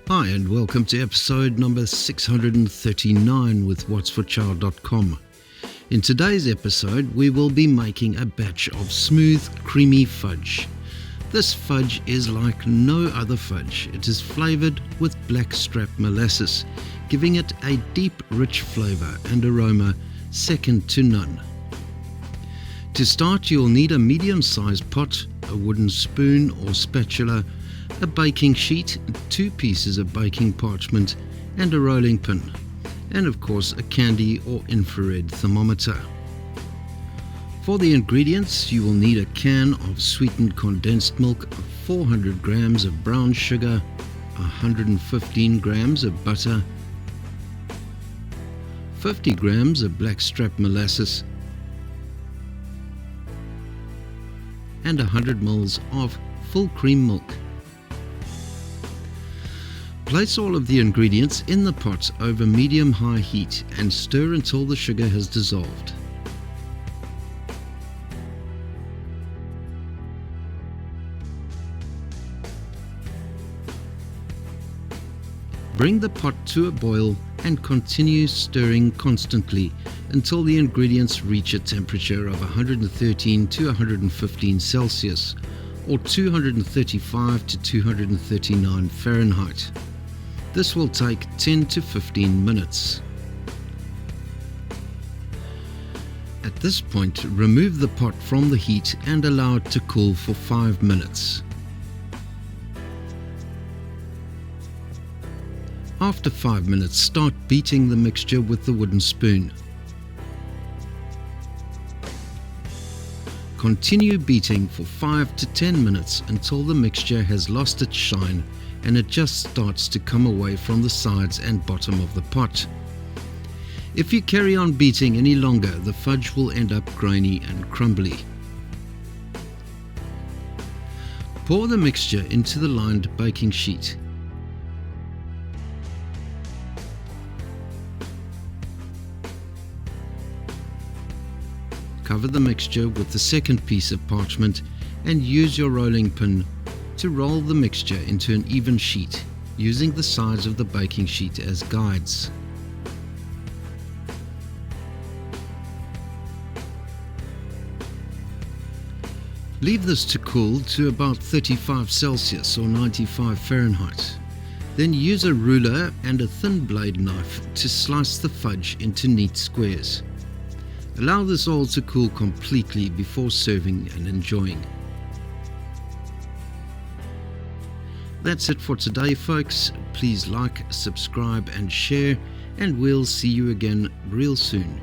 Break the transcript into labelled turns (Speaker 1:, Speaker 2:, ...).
Speaker 1: Hi and welcome to episode number 639 with whatsforchild.com. In today's episode we will be making a batch of smooth, creamy fudge. This fudge is like no other fudge. It is flavoured with blackstrap molasses, giving it a deep, rich flavour and aroma second to none. To start, you'll need a medium-sized pot, a wooden spoon or spatula, a baking sheet, 2 pieces of baking parchment and a rolling pin, and of course a candy or infrared thermometer. For the ingredients, you will need a can of sweetened condensed milk, 400 grams of brown sugar, 115 grams of butter, 50 grams of blackstrap molasses, and 100 ml of full cream milk. Place all of the ingredients in the pot over medium-high heat and stir until the sugar has dissolved. Bring the pot to a boil and continue stirring constantly until the ingredients reach a temperature of 113 to 115 Celsius or 235 to 239 Fahrenheit. This will take 10 to 15 minutes. At this point, remove the pot from the heat and allow it to cool for 5 minutes. After 5 minutes, start beating the mixture with the wooden spoon. Continue beating for 5 to 10 minutes until the mixture has lost its shine and it just starts to come away from the sides and bottom of the pot. If you carry on beating any longer, the fudge will end up grainy and crumbly. Pour the mixture into the lined baking sheet. Cover the mixture with the second piece of parchment and use your rolling pin to roll the mixture into an even sheet, using the sides of the baking sheet as guides. Leave this to cool to about 35 Celsius or 95 Fahrenheit. Then use a ruler and a thin blade knife to slice the fudge into neat squares. Allow this all to cool completely before serving and enjoying. That's it for today, folks. Please like, subscribe and share, and we'll see you again real soon.